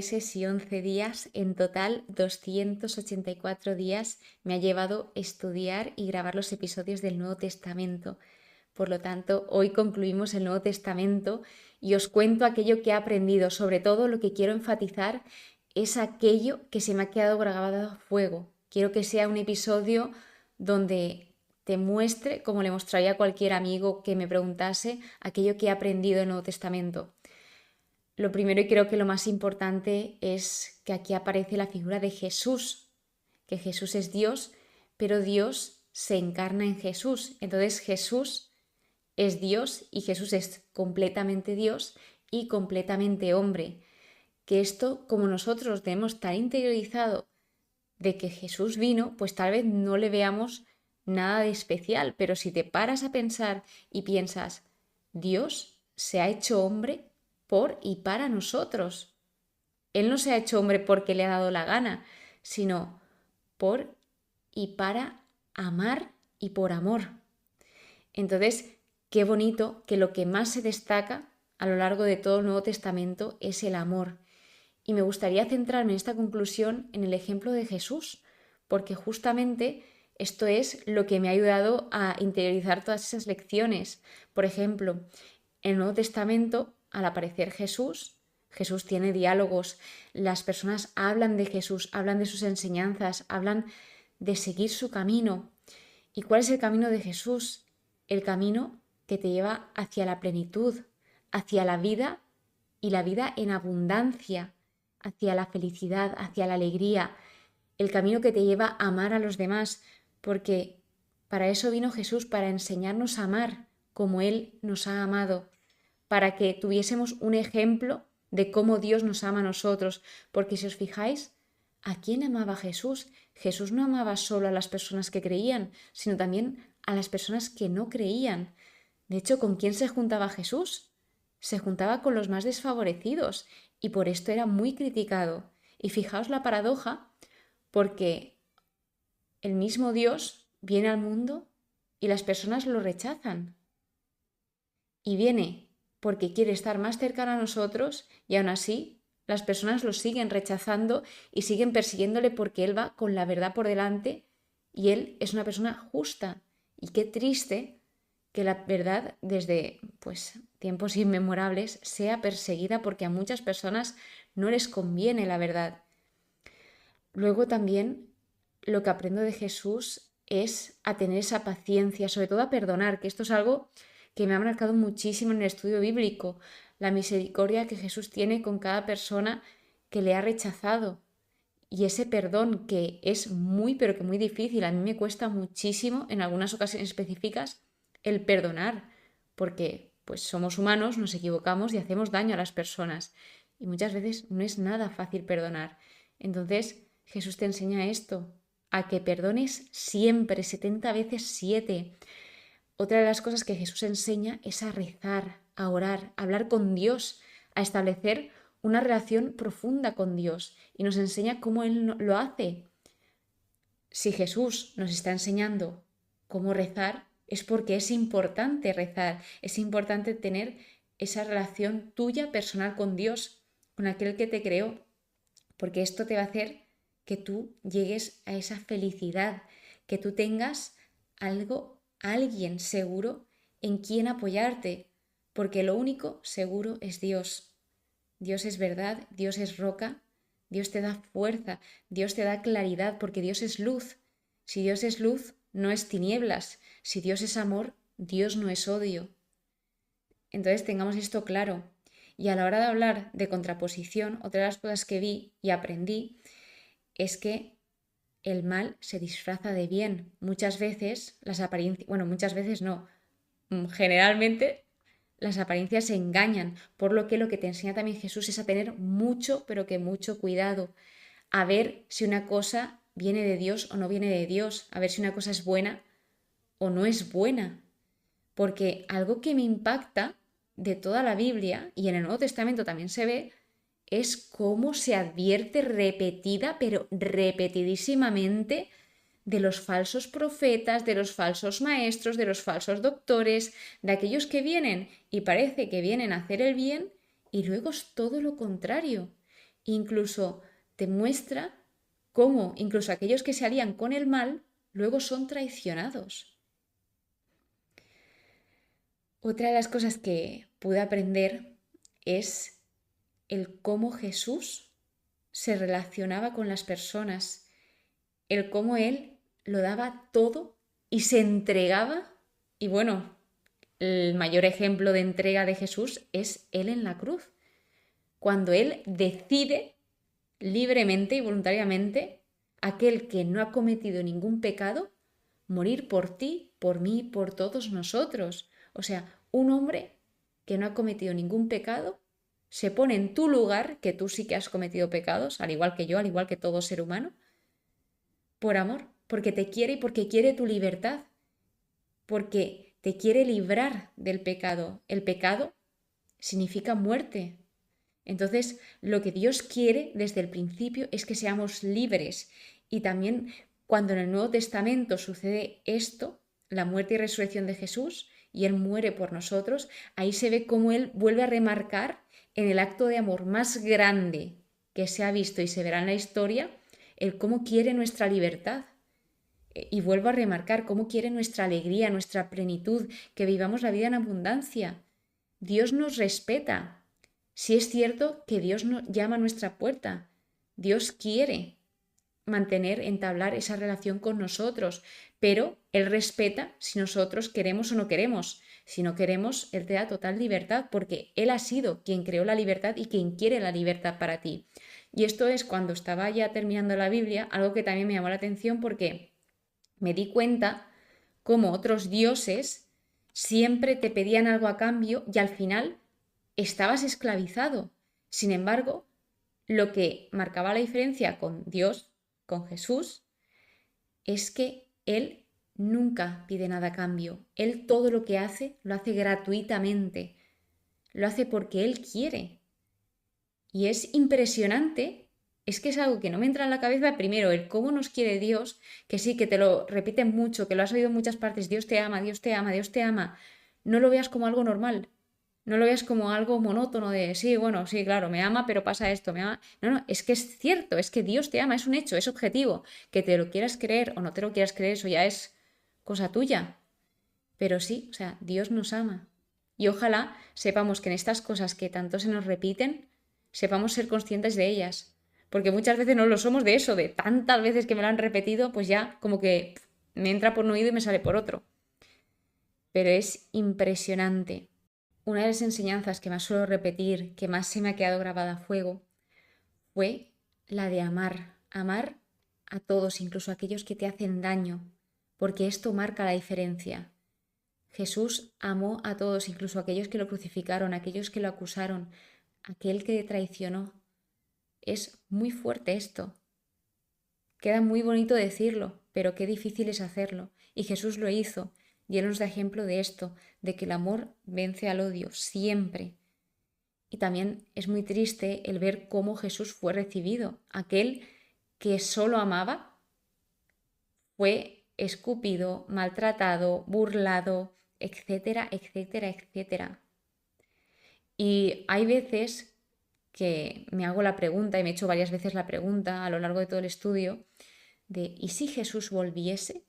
meses y 11 días, en total 284 días me ha llevado estudiar y grabar los episodios del Nuevo Testamento. Por lo tanto, hoy concluimos el Nuevo Testamento y os cuento aquello que he aprendido. Sobre todo, lo que quiero enfatizar es aquello que se me ha quedado grabado a fuego. Quiero que sea un episodio donde te muestre, como le mostraría a cualquier amigo que me preguntase, aquello que he aprendido en el Nuevo Testamento. Lo primero y creo que lo más importante es que aquí aparece la figura de Jesús, que Jesús es Dios, pero Dios se encarna en Jesús. Entonces Jesús es Dios y Jesús es completamente Dios y completamente hombre. Que esto, como nosotros tenemos tan interiorizado de que Jesús vino, pues tal vez no le veamos nada de especial, pero si te paras a pensar y piensas, Dios se ha hecho hombre por y para nosotros. Él no se ha hecho hombre porque le ha dado la gana, sino por y para amar y por amor. Entonces, qué bonito que lo que más se destaca a lo largo de todo el Nuevo Testamento es el amor. Y me gustaría centrarme en esta conclusión en el ejemplo de Jesús, porque justamente esto es lo que me ha ayudado a interiorizar todas esas lecciones. Por ejemplo, en el Nuevo Testamento, al aparecer Jesús, Jesús tiene diálogos, las personas hablan de Jesús, hablan de sus enseñanzas, hablan de seguir su camino. ¿Y cuál es el camino de Jesús? El camino que te lleva hacia la plenitud, hacia la vida y la vida en abundancia, hacia la felicidad, hacia la alegría, el camino que te lleva a amar a los demás, porque para eso vino Jesús, para enseñarnos a amar como Él nos ha amado, para que tuviésemos un ejemplo de cómo Dios nos ama a nosotros, porque si os fijáis, ¿a quién amaba Jesús? Jesús no amaba solo a las personas que creían, sino también a las personas que no creían. De hecho, ¿con quién se juntaba Jesús? Se juntaba con los más desfavorecidos y por esto era muy criticado. Y fijaos la paradoja, porque el mismo Dios viene al mundo y las personas lo rechazan. Y viene porque quiere estar más cercano a nosotros y aún así las personas lo siguen rechazando y siguen persiguiéndole porque Él va con la verdad por delante y Él es una persona justa. Y qué triste que la verdad desde tiempos inmemorables sea perseguida porque a muchas personas no les conviene la verdad. Luego también lo que aprendo de Jesús es a tener esa paciencia, sobre todo a perdonar, que esto es algo que me ha marcado muchísimo en el estudio bíblico, la misericordia que Jesús tiene con cada persona que le ha rechazado. Y ese perdón que es muy, pero que muy difícil, a mí me cuesta muchísimo en algunas ocasiones específicas el perdonar, porque pues somos humanos, nos equivocamos y hacemos daño a las personas. Y muchas veces no es nada fácil perdonar. Entonces Jesús te enseña esto, a que perdones siempre, 70 veces 7. Otra de las cosas que Jesús enseña es a rezar, a orar, a hablar con Dios, a establecer una relación profunda con Dios y nos enseña cómo Él lo hace. Si Jesús nos está enseñando cómo rezar, es porque es importante rezar, es importante tener esa relación tuya personal con Dios, con aquel que te creó, porque esto te va a hacer que tú llegues a esa felicidad, que tú tengas alguien seguro en quien apoyarte, porque lo único seguro es Dios. Dios es verdad, Dios es roca, Dios te da fuerza, Dios te da claridad, porque Dios es luz. Si Dios es luz, no es tinieblas. Si Dios es amor, Dios no es odio. Entonces tengamos esto claro. Y a la hora de hablar de contraposición, otra de las cosas que vi y aprendí es que el mal se disfraza de bien. Muchas veces las apariencias, muchas veces no, generalmente las apariencias se engañan, por lo que te enseña también Jesús es a tener mucho, pero que mucho cuidado, a ver si una cosa viene de Dios o no viene de Dios, a ver si una cosa es buena o no es buena. Porque algo que me impacta de toda la Biblia, y en el Nuevo Testamento también se ve, es cómo se advierte repetida, pero repetidísimamente, de los falsos profetas, de los falsos maestros, de los falsos doctores, de aquellos que vienen y parece que vienen a hacer el bien y luego es todo lo contrario. incluso te muestra cómo incluso aquellos que se alían con el mal luego son traicionados. Otra de las cosas que pude aprender es el cómo Jesús se relacionaba con las personas, el cómo Él lo daba todo y se entregaba. Y bueno, el mayor ejemplo de entrega de Jesús es Él en la cruz, cuando Él decide libremente y voluntariamente, aquel que no ha cometido ningún pecado, morir por ti, por mí, por todos nosotros. O sea, un hombre que no ha cometido ningún pecado se pone en tu lugar, que tú sí que has cometido pecados, al igual que yo, al igual que todo ser humano, por amor, porque te quiere y porque quiere tu libertad, porque te quiere librar del pecado. El pecado significa muerte. Entonces, lo que Dios quiere desde el principio es que seamos libres. Y también cuando en el Nuevo Testamento sucede esto, la muerte y resurrección de Jesús, y Él muere por nosotros, ahí se ve cómo Él vuelve a remarcar en el acto de amor más grande que se ha visto y se verá en la historia, el cómo quiere nuestra libertad. Y vuelvo a remarcar cómo quiere nuestra alegría, nuestra plenitud, que vivamos la vida en abundancia. Dios nos respeta. Sí es cierto que Dios nos llama a nuestra puerta. Dios quiere entablar esa relación con nosotros, pero Él respeta si nosotros queremos o no queremos. Si no queremos, Él te da total libertad porque Él ha sido quien creó la libertad y quien quiere la libertad para ti. Y esto es cuando estaba ya terminando la Biblia, algo que también me llamó la atención porque me di cuenta cómo otros dioses siempre te pedían algo a cambio y al final estabas esclavizado. Sin embargo, lo que marcaba la diferencia con Dios, con Jesús, es que Él nunca pide nada a cambio. Él todo lo que hace lo hace gratuitamente. Lo hace porque Él quiere. Y es impresionante, es que es algo que no me entra en la cabeza primero, el cómo nos quiere Dios, que sí, que te lo repiten mucho, que lo has oído en muchas partes, Dios te ama, Dios te ama, Dios te ama. No lo veas como algo normal. No lo veas como algo monótono de, sí, bueno, sí, claro, me ama, pero pasa esto, me ama. No, no, es que es cierto, es que Dios te ama, es un hecho, es objetivo. Que te lo quieras creer o no te lo quieras creer, eso ya es cosa tuya. Pero sí, o sea, Dios nos ama. Y ojalá sepamos que en estas cosas que tanto se nos repiten, sepamos ser conscientes de ellas. Porque muchas veces no lo somos de eso, de tantas veces que me lo han repetido, pues ya como que me entra por un oído y me sale por otro. Pero es impresionante. Una de las enseñanzas que más suelo repetir, que más se me ha quedado grabada a fuego, fue la de amar. Amar a todos, incluso a aquellos que te hacen daño, porque esto marca la diferencia. Jesús amó a todos, incluso a aquellos que lo crucificaron, a aquellos que lo acusaron, a aquel que traicionó. Es muy fuerte esto. Queda muy bonito decirlo, pero qué difícil es hacerlo. Y Jesús lo hizo. Y Él nos da ejemplo de esto, de que el amor vence al odio, siempre. Y también es muy triste el ver cómo Jesús fue recibido. Aquel que solo amaba fue escupido, maltratado, burlado, etcétera, etcétera, etcétera. Y hay veces que me hago la pregunta, y me he hecho varias veces la pregunta a lo largo de todo el estudio, de ¿y si Jesús volviese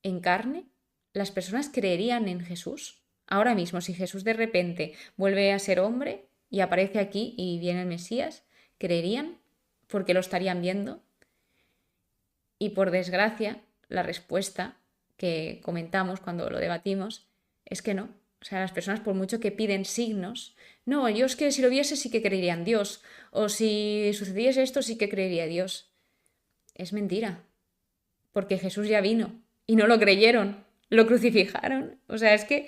en carne? ¿Las personas creerían en Jesús? Ahora mismo, si Jesús de repente vuelve a ser hombre y aparece aquí y viene el Mesías, ¿creerían? Porque lo estarían viendo. Y por desgracia, la respuesta que comentamos cuando lo debatimos es que no. O sea, las personas por mucho que piden signos, no, yo es que si lo viese sí que creería en Dios, o si sucediese esto sí que creería en Dios. Es mentira, porque Jesús ya vino y no lo creyeron, lo crucificaron. O sea, es que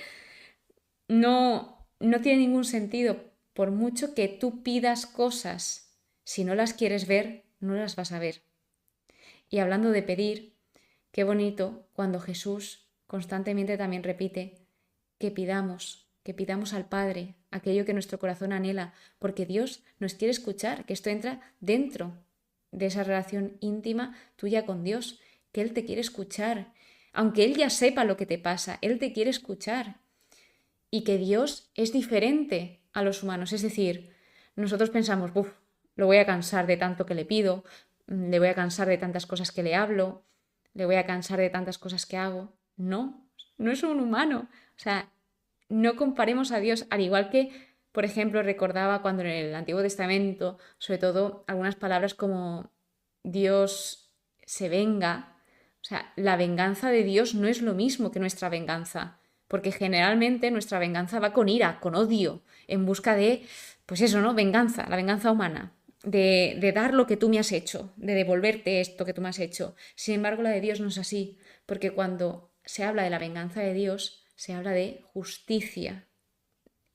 no tiene ningún sentido. Por mucho que tú pidas cosas, si no las quieres ver, no las vas a ver. Y hablando de pedir, qué bonito cuando Jesús constantemente también repite que pidamos al Padre aquello que nuestro corazón anhela, porque Dios nos quiere escuchar, que esto entra dentro de esa relación íntima tuya con Dios, que Él te quiere escuchar, aunque Él ya sepa lo que te pasa, Él te quiere escuchar. Y que Dios es diferente a los humanos, es decir, nosotros pensamos, lo voy a cansar de tanto que le pido, le voy a cansar de tantas cosas que le hablo, le voy a cansar de tantas cosas que hago. No, no es un humano. O sea, no comparemos a Dios, al igual que, por ejemplo, recordaba cuando en el Antiguo Testamento, sobre todo algunas palabras como Dios se venga. O sea, la venganza de Dios no es lo mismo que nuestra venganza, porque generalmente nuestra venganza va con ira, con odio, en busca de, pues eso, ¿no? Venganza, la venganza humana, de dar lo que tú me has hecho, de devolverte esto que tú me has hecho. Sin embargo, la de Dios no es así, porque cuando se habla de la venganza de Dios, se habla de justicia.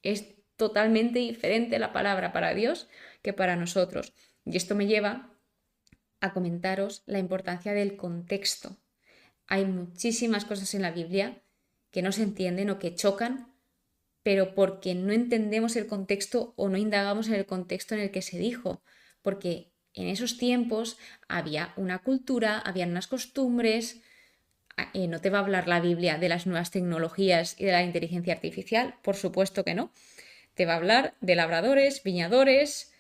Es totalmente diferente la palabra para Dios que para nosotros. Y esto me lleva a comentaros la importancia del contexto. Hay muchísimas cosas en la Biblia que no se entienden o que chocan, pero porque no entendemos el contexto o no indagamos en el contexto en el que se dijo, porque en esos tiempos había una cultura, habían unas costumbres. No te va a hablar la Biblia de las nuevas tecnologías y de la inteligencia artificial, por supuesto que no. Te va a hablar de labradores, viñadores,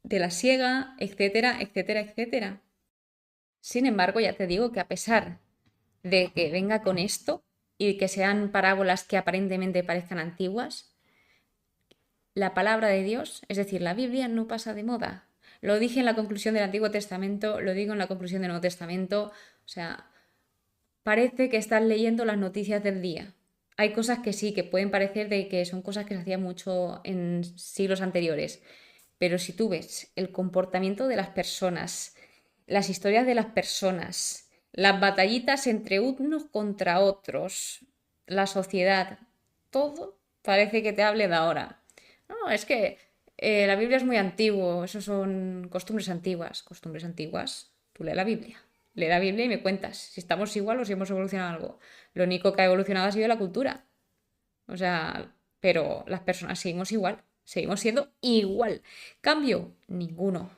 de la siega, etcétera, etcétera, etcétera. Sin embargo, ya te digo que a pesar de que venga con esto y que sean parábolas que aparentemente parezcan antiguas, la palabra de Dios, es decir, la Biblia, no pasa de moda. Lo dije en la conclusión del Antiguo Testamento, lo digo en la conclusión del Nuevo Testamento, o sea, parece que estás leyendo las noticias del día. Hay cosas que sí, que pueden parecer de que son cosas que se hacían mucho en siglos anteriores, pero si tú ves el comportamiento de las personas, las historias de las personas, las batallitas entre unos contra otros, la sociedad, todo parece que te hable de ahora. No, es que la Biblia es muy antiguo, eso son costumbres antiguas. Costumbres antiguas, tú lee la Biblia. Lee la Biblia y me cuentas si estamos igual o si hemos evolucionado algo. Lo único que ha evolucionado ha sido la cultura. O sea, pero las personas seguimos igual, seguimos siendo igual. Cambio, ninguno.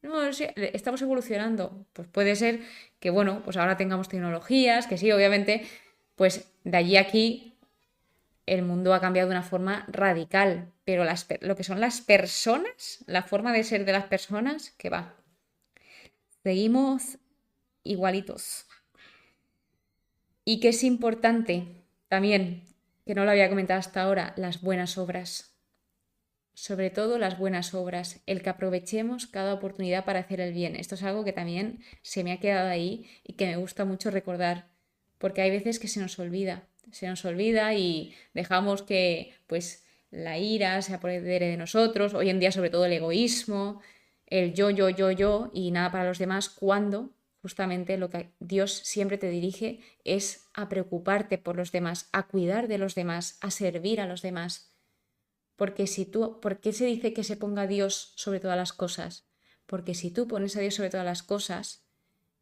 No, sí, estamos evolucionando. Pues puede ser que, bueno, pues ahora tengamos tecnologías, que sí, obviamente, pues de allí a aquí el mundo ha cambiado de una forma radical, pero lo que son las personas, la forma de ser de las personas, que va, seguimos igualitos. Y que es importante también, que no lo había comentado hasta ahora, las buenas obras. Sobre todo las buenas obras, el que aprovechemos cada oportunidad para hacer el bien. Esto es algo que también se me ha quedado ahí y que me gusta mucho recordar, porque hay veces que se nos olvida y dejamos que pues la ira se apodere de nosotros, hoy en día sobre todo el egoísmo, el yo y nada para los demás, cuando justamente lo que Dios siempre te dirige es a preocuparte por los demás, a cuidar de los demás, a servir a los demás. Porque si tú, ¿por qué se dice que se ponga a Dios sobre todas las cosas? Porque si tú pones a Dios sobre todas las cosas,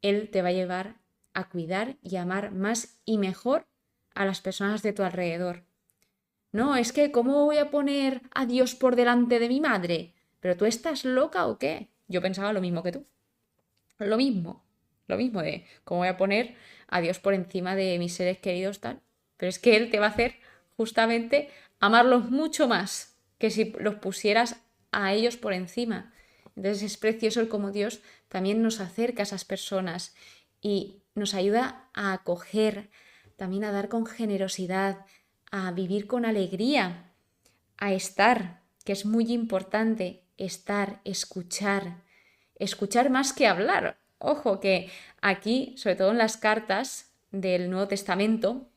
Él te va a llevar a cuidar y amar más y mejor a las personas de tu alrededor. No, es que ¿cómo voy a poner a Dios por delante de mi madre? ¿Pero tú estás loca o qué? Yo pensaba lo mismo que tú. Lo mismo de cómo voy a poner a Dios por encima de mis seres queridos tal. Pero es que Él te va a hacer justamente amarlos mucho más que si los pusieras a ellos por encima. Entonces es precioso el cómo Dios también nos acerca a esas personas y nos ayuda a acoger, también a dar con generosidad, a vivir con alegría, a estar, que es muy importante, estar, escuchar, escuchar más que hablar. Ojo que aquí, sobre todo en las cartas del Nuevo Testamento,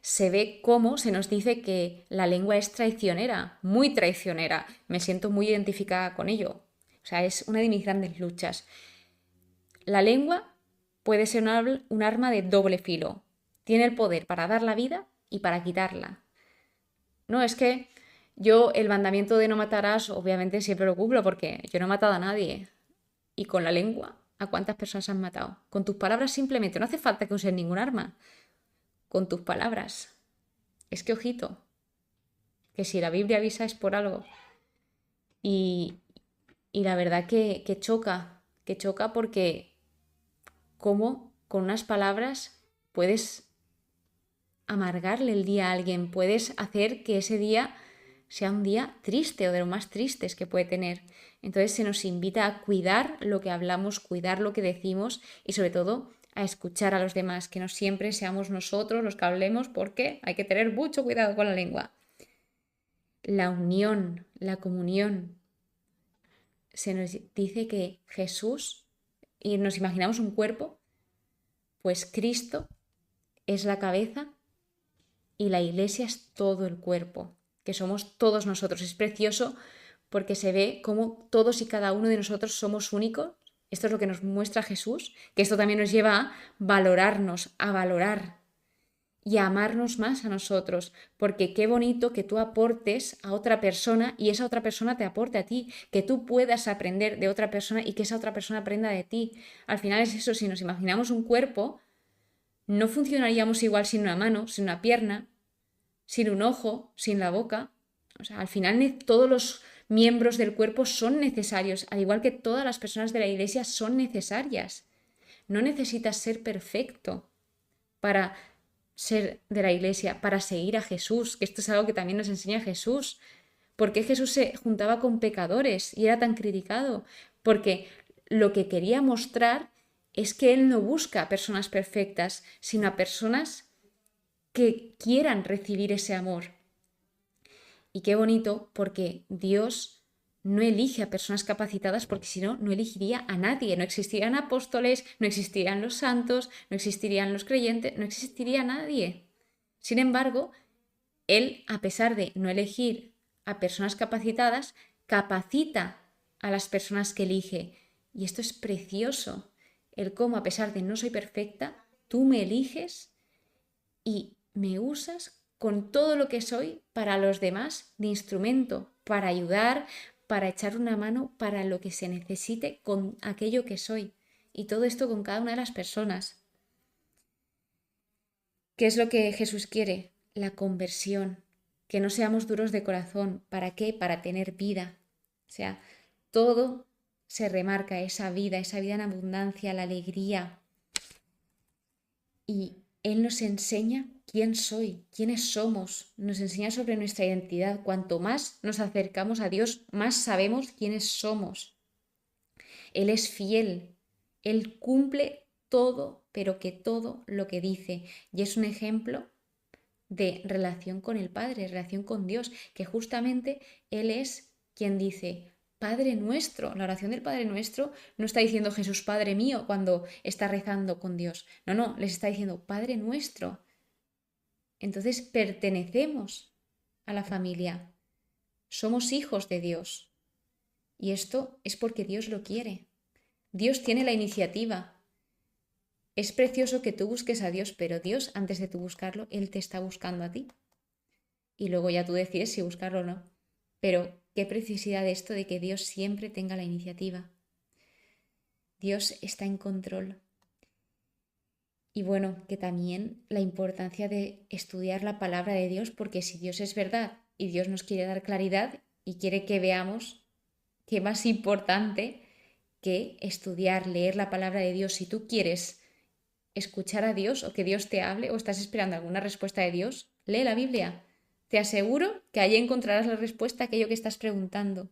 se ve cómo se nos dice que la lengua es traicionera, muy traicionera. Me siento muy identificada con ello. O sea, es una de mis grandes luchas. La lengua puede ser un arma de doble filo. Tiene el poder para dar la vida y para quitarla. No, es que yo el mandamiento de no matarás, obviamente siempre lo cumplo porque yo no he matado a nadie. Y con la lengua, ¿a cuántas personas has matado? Con tus palabras simplemente, no hace falta que uses ningún arma. Con tus palabras. Es que ojito, que si la Biblia avisa es por algo. Y, y la verdad que choca porque cómo con unas palabras puedes amargarle el día a alguien, puedes hacer que ese día sea un día triste o de lo más tristes que puede tener. Entonces se nos invita a cuidar lo que hablamos, cuidar lo que decimos y sobre todo a escuchar a los demás, que no siempre seamos nosotros los que hablemos, porque hay que tener mucho cuidado con la lengua. La unión, la comunión. Se nos dice que Jesús, y nos imaginamos un cuerpo, pues Cristo es la cabeza y la iglesia es todo el cuerpo, que somos todos nosotros. Es precioso porque se ve cómo todos y cada uno de nosotros somos únicos. Esto es lo que nos muestra Jesús, que esto también nos lleva a valorarnos, a valorar y a amarnos más a nosotros, porque qué bonito que tú aportes a otra persona y esa otra persona te aporte a ti, que tú puedas aprender de otra persona y que esa otra persona aprenda de ti. Al final es eso, si nos imaginamos un cuerpo, no funcionaríamos igual sin una mano, sin una pierna, sin un ojo, sin la boca. O sea, al final todos los miembros del cuerpo son necesarios, al igual que todas las personas de la iglesia son necesarias. No necesitas ser perfecto para ser de la iglesia, para seguir a Jesús, que esto es algo que también nos enseña Jesús. ¿Por qué Jesús se juntaba con pecadores y era tan criticado? Porque lo que quería mostrar es que Él no busca a personas perfectas, sino a personas que quieran recibir ese amor. Y qué bonito, porque Dios no elige a personas capacitadas, porque si no, no elegiría a nadie. No existirían apóstoles, no existirían los santos, no existirían los creyentes, no existiría nadie. Sin embargo, Él, a pesar de no elegir a personas capacitadas, capacita a las personas que elige. Y esto es precioso. El cómo, a pesar de no soy perfecta, tú me eliges y me usas con todo lo que soy para los demás de instrumento, para ayudar, para echar una mano, para lo que se necesite con aquello que soy. Y todo esto con cada una de las personas. ¿Qué es lo que Jesús quiere? La conversión. Que no seamos duros de corazón. ¿Para qué? Para tener vida. O sea, todo se remarca, esa vida en abundancia, la alegría. Y Él nos enseña quién soy, quiénes somos, nos enseña sobre nuestra identidad. Cuanto más nos acercamos a Dios, más sabemos quiénes somos. Él es fiel, Él cumple todo, pero que todo lo que dice. Y es un ejemplo de relación con el Padre, relación con Dios, que justamente Él es quien dice, Padre nuestro. La oración del Padre nuestro no está diciendo Jesús Padre mío cuando está rezando con Dios. No, les está diciendo Padre nuestro. Entonces pertenecemos a la familia. Somos hijos de Dios. Y esto es porque Dios lo quiere. Dios tiene la iniciativa. Es precioso que tú busques a Dios, pero Dios, antes de tú buscarlo, Él te está buscando a ti. Y luego ya tú decides si buscarlo o no. Pero qué precisidad de esto de que Dios siempre tenga la iniciativa. Dios está en control. Y bueno, que también la importancia de estudiar la palabra de Dios, porque si Dios es verdad y Dios nos quiere dar claridad y quiere que veamos qué más importante que estudiar, leer la palabra de Dios. Si tú quieres escuchar a Dios o que Dios te hable o estás esperando alguna respuesta de Dios, lee la Biblia. Te aseguro que allí encontrarás la respuesta a aquello que estás preguntando.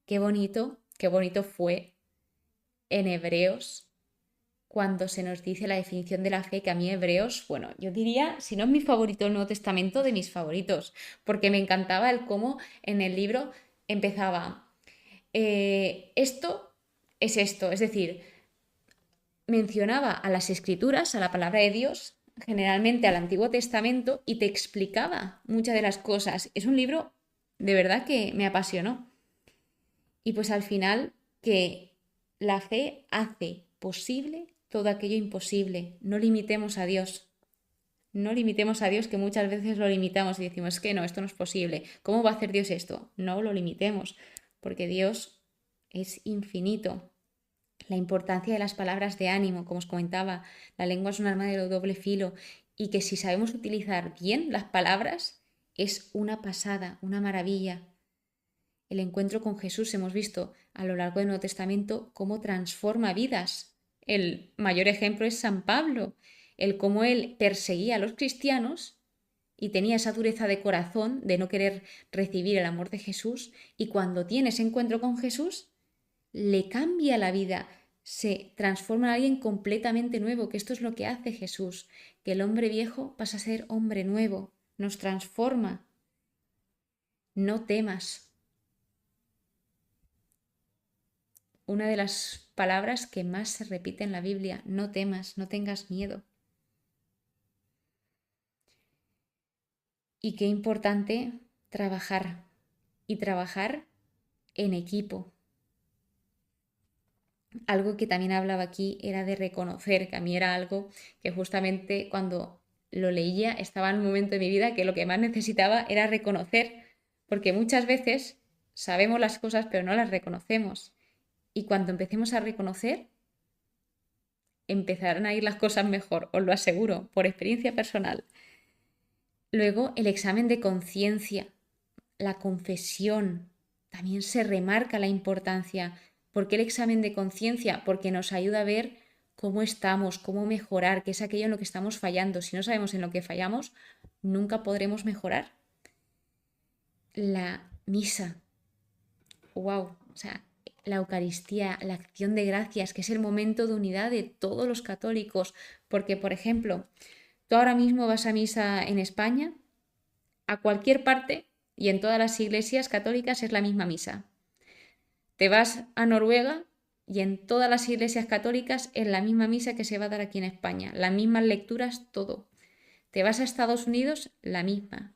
Qué bonito fue en Hebreos cuando se nos dice la definición de la fe, que a mí Hebreos, bueno, yo diría, si no es mi favorito el Nuevo Testamento, de mis favoritos, porque me encantaba el cómo en el libro empezaba, esto es esto, es decir, mencionaba a las Escrituras, a la palabra de Dios, generalmente al Antiguo Testamento, y te explicaba muchas de las cosas. Es un libro de verdad que me apasionó. Y pues al final que la fe hace posible todo aquello imposible. No limitemos a Dios. No limitemos a Dios, que muchas veces lo limitamos y decimos, es que no, esto no es posible. ¿Cómo va a hacer Dios esto? No lo limitemos, porque Dios es infinito. La importancia de las palabras de ánimo, como os comentaba, la lengua es un arma de doble filo y que si sabemos utilizar bien las palabras es una pasada, una maravilla. El encuentro con Jesús hemos visto a lo largo del Nuevo Testamento cómo transforma vidas. El mayor ejemplo es San Pablo, el cómo él perseguía a los cristianos y tenía esa dureza de corazón de no querer recibir el amor de Jesús, y cuando tiene ese encuentro con Jesús, le cambia la vida, se transforma en alguien completamente nuevo, que esto es lo que hace Jesús, que el hombre viejo pasa a ser hombre nuevo, nos transforma. No temas. Una de las palabras que más se repite en la Biblia, no temas, no tengas miedo. Y qué importante trabajar, y trabajar en equipo. Algo que también hablaba aquí era de reconocer, que a mí era algo que justamente cuando lo leía estaba en un momento de mi vida que lo que más necesitaba era reconocer, porque muchas veces sabemos las cosas pero no las reconocemos. Y cuando empecemos a reconocer, empezarán a ir las cosas mejor, os lo aseguro, por experiencia personal. Luego, el examen de conciencia, la confesión, también se remarca la importancia. ¿Por qué el examen de conciencia? Porque nos ayuda a ver cómo estamos, cómo mejorar, qué es aquello en lo que estamos fallando. Si no sabemos en lo que fallamos, nunca podremos mejorar. La misa, wow, o sea, la Eucaristía, la acción de gracias, que es el momento de unidad de todos los católicos. Porque, por ejemplo, tú ahora mismo vas a misa en España, a cualquier parte, y en todas las iglesias católicas es la misma misa. Te vas a Noruega y en todas las iglesias católicas es la misma misa que se va a dar aquí en España, las mismas lecturas, todo. Te vas a Estados Unidos, la misma.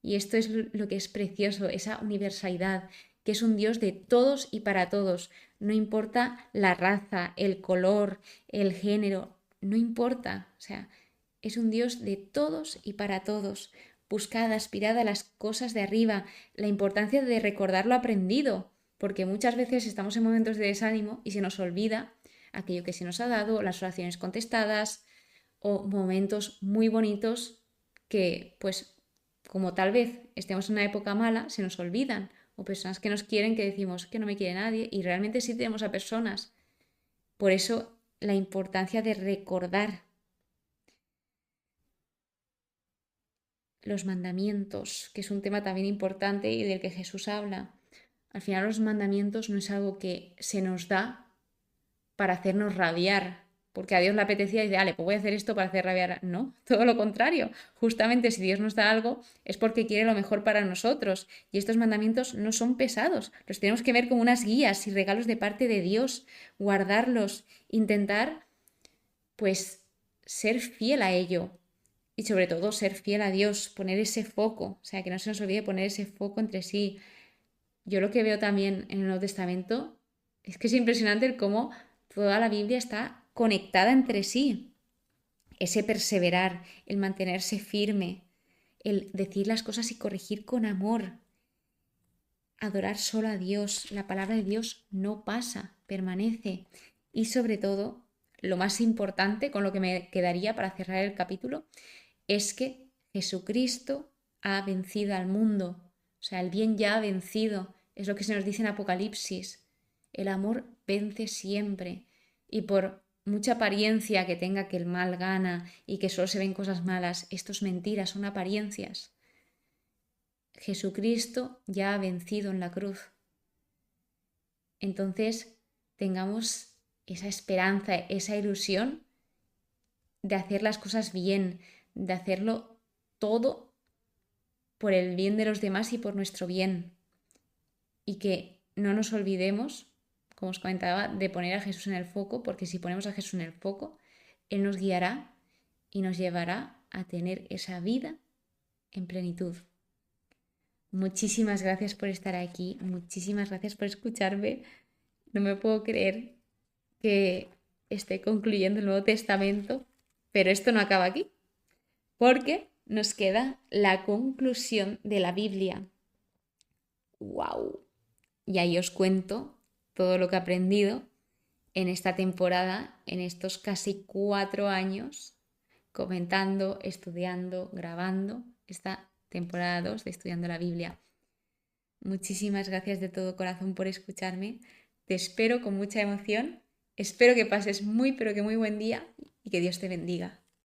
Y esto es lo que es precioso, esa universalidad, que es un Dios de todos y para todos. No importa la raza, el color, el género, no importa. O sea, es un Dios de todos y para todos. Buscad, aspirad a las cosas de arriba, la importancia de recordar lo aprendido, porque muchas veces estamos en momentos de desánimo y se nos olvida aquello que se nos ha dado, las oraciones contestadas o momentos muy bonitos que, pues, como tal vez estemos en una época mala, se nos olvidan, o personas que nos quieren que decimos que no me quiere nadie, y realmente sí tenemos a personas. Por eso la importancia de recordar los mandamientos, que es un tema también importante y del que Jesús habla. Al final los mandamientos no es algo que se nos da para hacernos rabiar, porque a Dios le apetecía y dice, vale, pues voy a hacer esto para hacer rabiar. No, todo lo contrario. Justamente si Dios nos da algo es porque quiere lo mejor para nosotros. Y estos mandamientos no son pesados. Los tenemos que ver como unas guías y regalos de parte de Dios, guardarlos, intentar, pues, ser fiel a ello. Y sobre todo ser fiel a Dios, poner ese foco, o sea, que no se nos olvide poner ese foco entre sí. Yo lo que veo también en el Nuevo Testamento es que es impresionante el cómo toda la Biblia está conectada entre sí. Ese perseverar, el mantenerse firme, el decir las cosas y corregir con amor, adorar solo a Dios. La palabra de Dios no pasa, permanece. Y sobre todo, lo más importante con lo que me quedaría para cerrar el capítulo es que Jesucristo ha vencido al mundo. O sea, el bien ya ha vencido. Es lo que se nos dice en Apocalipsis. El amor vence siempre. Y por mucha apariencia que tenga que el mal gana y que solo se ven cosas malas, esto es mentira, son apariencias. Jesucristo ya ha vencido en la cruz. Entonces, tengamos esa esperanza, esa ilusión de hacer las cosas bien, de hacerlo todo por el bien de los demás y por nuestro bien. Y que no nos olvidemos, como os comentaba, de poner a Jesús en el foco, porque si ponemos a Jesús en el foco, Él nos guiará y nos llevará a tener esa vida en plenitud. Muchísimas gracias por estar aquí, muchísimas gracias por escucharme. No me puedo creer que esté concluyendo el Nuevo Testamento, pero esto no acaba aquí, porque nos queda la conclusión de la Biblia. ¡Wow! Y ahí os cuento todo lo que he aprendido en esta temporada, en estos casi 4 años, comentando, estudiando, grabando esta temporada 2 de Estudiando la Biblia. Muchísimas gracias de todo corazón por escucharme. Te espero con mucha emoción. Espero que pases muy, pero que muy buen día y que Dios te bendiga.